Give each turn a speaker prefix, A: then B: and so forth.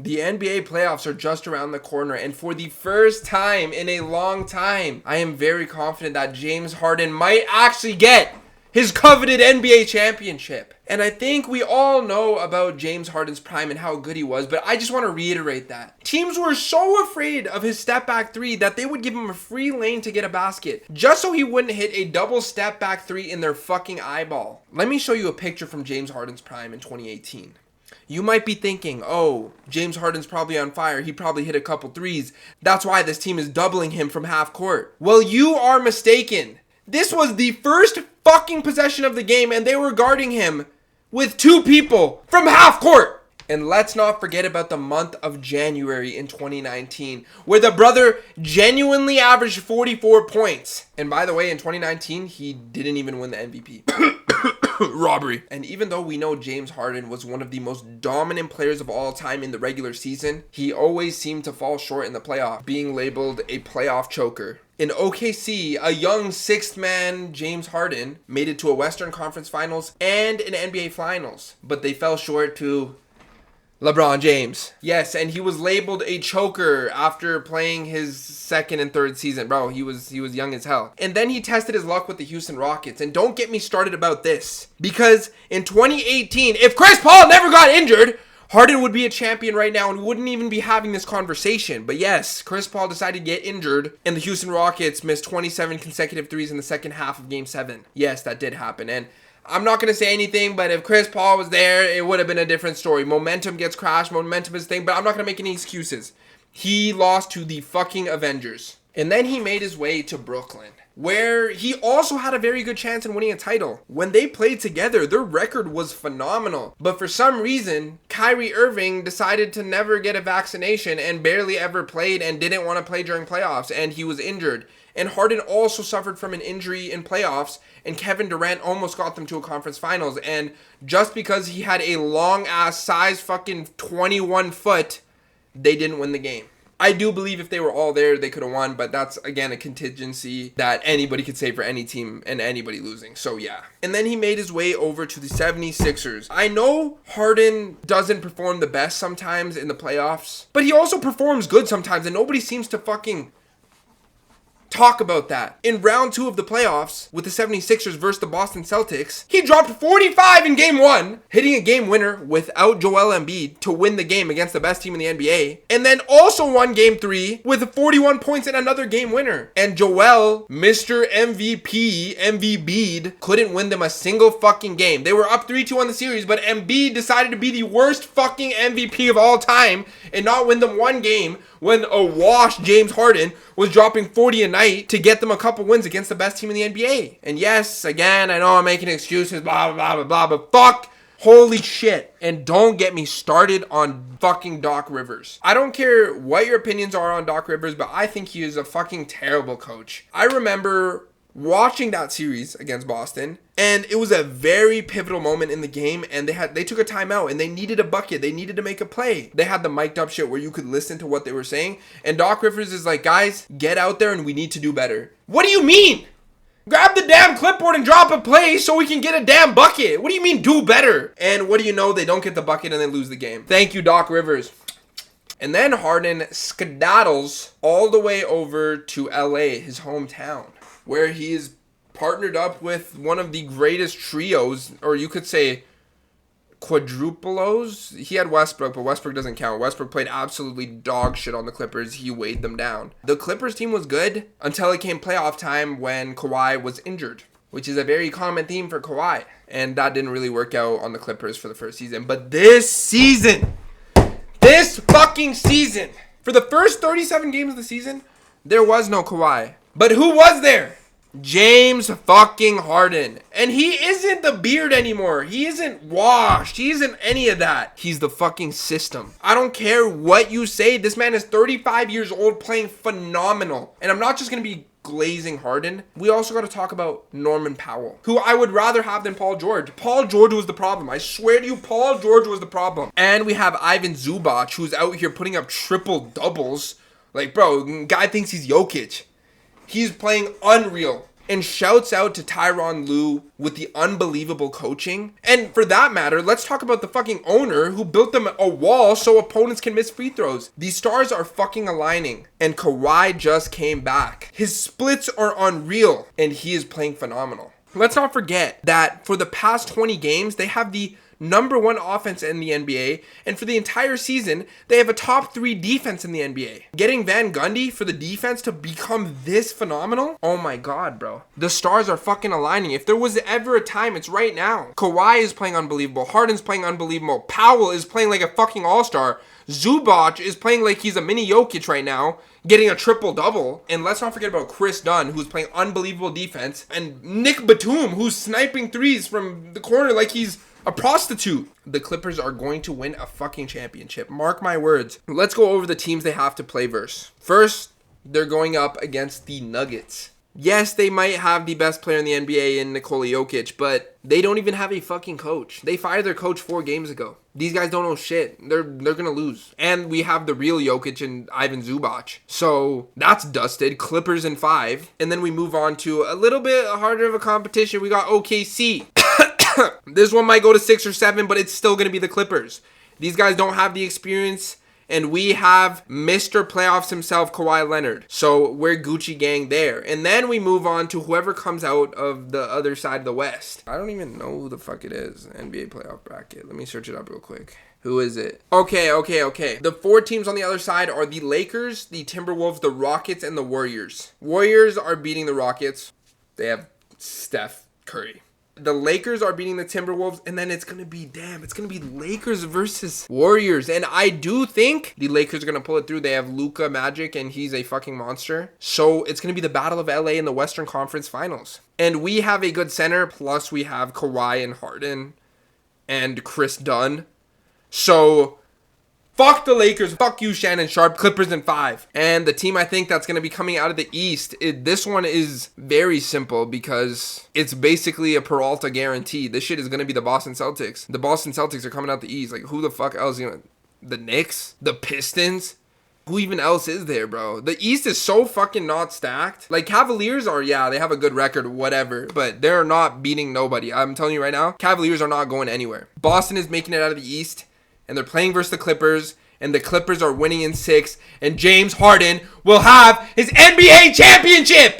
A: The NBA playoffs are just around the corner, and for the first time in a long time, I am very confident that James Harden might actually get his coveted NBA championship. And I think we all know about James Harden's prime and how good he was, but I just want to reiterate that. Teams were so afraid of his step back three that they would give him a free lane to get a basket, just so he wouldn't hit a double step back three in their fucking eyeball. Let me show you a picture from James Harden's prime in 2018. You might be thinking, oh, James Harden's probably on fire. He probably hit a couple threes. That's why this team is doubling him from half court. Well, you are mistaken. This was the first fucking possession of the game, and they were guarding him with two people from half court. And let's not forget about the month of January in 2019, where the brother genuinely averaged 44 points. And by the way, in 2019, he didn't even win the MVP. Robbery. And even though we know James Harden was one of the most dominant players of all time in the regular season, he always seemed to fall short in the playoff, being labeled a playoff choker. In OKC, a young sixth man, James Harden, made it to a Western Conference Finals and an NBA Finals, but they fell short to LeBron James. Yes, and he was labeled a choker after playing his second and third season. Bro, he was young as hell. And then he tested his luck with the Houston Rockets. And don't get me started about this, because in 2018, if Chris Paul never got injured, Harden would be a champion right now and we wouldn't even be having this conversation. But yes, Chris Paul decided to get injured and the Houston Rockets missed 27 consecutive threes in the second half of Game 7. Yes, that did happen. And I'm not going to say anything, but if Chris Paul was there, it would have been a different story. Momentum gets crashed, momentum is thing, but I'm not going to make any excuses. He lost to the fucking Avengers. And then he made his way to Brooklyn, where he also had a very good chance in winning a title. When they played together, their record was phenomenal. But for some reason, Kyrie Irving decided to never get a vaccination and barely ever played and didn't want to play during playoffs, and he was injured. And Harden also suffered from an injury in playoffs, and Kevin Durant almost got them to a conference finals. And just because he had a long-ass size fucking 21 foot, they didn't win the game. I do believe if they were all there, they could have won, but that's, again, a contingency that anybody could say for any team and anybody losing. So, yeah. And then he made his way over to the 76ers. I know Harden doesn't perform the best sometimes in the playoffs, but he also performs good sometimes, and nobody seems to fucking talk about that. In round 2 of the playoffs, with the 76ers versus the Boston Celtics, he dropped 45 in game 1, hitting a game winner without Joel Embiid to win the game against the best team in the NBA, and then also won game 3 with 41 points and another game winner. And Joel, Mr. MVP, Embiid, couldn't win them a single fucking game. They were up 3-2 on the series, but Embiid decided to be the worst fucking MVP of all time and not win them one game, when a washed James Harden was dropping 40 a night to get them a couple wins against the best team in the NBA. And yes, again, I know I'm making excuses, blah, blah, blah, blah, but fuck, holy shit. And don't get me started on fucking Doc Rivers. I don't care what your opinions are on Doc Rivers, but I think he is a fucking terrible coach. I remember watching that series against Boston, and it was a very pivotal moment in the game, and they took a timeout and they needed a bucket. They needed to make a play. They had the mic'd up shit where you could listen to what they were saying, and Doc Rivers is like, guys, get out there and we need to do better. What do you mean? Grab the damn clipboard and drop a play so we can get a damn bucket. What do you mean do better? And what do you know? They don't get the bucket and they lose the game. Thank you, Doc Rivers. And then Harden skedaddles all the way over to LA, his hometown, where he is partnered up with one of the greatest trios, or you could say quadrupelos. He had Westbrook, but Westbrook doesn't count. Westbrook played absolutely dog shit on the Clippers. He weighed them down. The Clippers team was good until it came playoff time when Kawhi was injured, which is a very common theme for Kawhi. And that didn't really work out on the Clippers for the first season. But this fucking season, for the first 37 games of the season, there was no Kawhi. But who was there? James fucking Harden. And he isn't the beard anymore. He isn't washed. He isn't any of that. He's the fucking system. I don't care what you say. This man is 35 years old playing phenomenal. And I'm not just going to be glazing Harden. We also got to talk about Norman Powell, who I would rather have than Paul George. Paul George was the problem. I swear to you, Paul George was the problem. And we have Ivan Zubac, who's out here putting up triple doubles. Like, bro, guy thinks he's Jokic. He's playing unreal. And shouts out to Tyronn Lue with the unbelievable coaching. And for that matter, let's talk about the fucking owner who built them a wall so opponents can miss free throws. These stars are fucking aligning. And Kawhi just came back. His splits are unreal. And he is playing phenomenal. Let's not forget that for the past 20 games, they have the #1 offense in the NBA, and for the entire season, they have a top 3 defense in the NBA. Getting Van Gundy for the defense to become this phenomenal? Oh my god, bro. The stars are fucking aligning. If there was ever a time, it's right now. Kawhi is playing unbelievable. Harden's playing unbelievable. Powell is playing like a fucking all-star. Zubac is playing like he's a mini Jokic right now, getting a triple-double. And let's not forget about Chris Dunn, who's playing unbelievable defense, and Nick Batum, who's sniping threes from the corner like he's a prostitute. The Clippers are going to win a fucking championship. Mark my words. Let's go over the teams they have to play versus. First, they're going up against the Nuggets. Yes, they might have the best player in the NBA in Nikola Jokic, but they don't even have a fucking coach. They fired their coach 4 games ago. These guys don't know shit. They're gonna lose. And we have the real Jokic and Ivan Zubac. So that's dusted. Clippers in 5. And then we move on to a little bit harder of a competition. We got OKC. This one might go to 6 or 7, but it's still going to be the Clippers. These guys don't have the experience, and we have Mr. Playoffs himself, Kawhi Leonard. So we're Gucci gang there. And then we move on to whoever comes out of the other side of the West. I don't even know who the fuck it is. NBA playoff bracket. Let me search it up real quick. Who is it? Okay. The 4 teams on the other side are the Lakers, the Timberwolves, the Rockets, and the Warriors. Warriors are beating the Rockets. They have Steph Curry. The Lakers are beating the Timberwolves, and then it's going to be Lakers versus Warriors. And I do think the Lakers are going to pull it through. They have Luka Magic, and he's a fucking monster. So it's going to be the Battle of LA in the Western Conference Finals. And we have a good center, plus we have Kawhi and Harden and Chris Dunn. So fuck the Lakers. Fuck you, Shannon Sharp. Clippers in 5. And the team I think that's going to be coming out of the East, this one is very simple because it's basically a Peralta guarantee. This shit is going to be the Boston Celtics. The Boston Celtics are coming out the East. Like, who the fuck else? The Knicks? The Pistons? Who even else is there, bro? The East is so fucking not stacked. Like, Cavaliers are, yeah, they have a good record, whatever. But they're not beating nobody. I'm telling you right now, Cavaliers are not going anywhere. Boston is making it out of the East. And they're playing versus the Clippers, and the Clippers are winning in 6, and James Harden will have his NBA championship!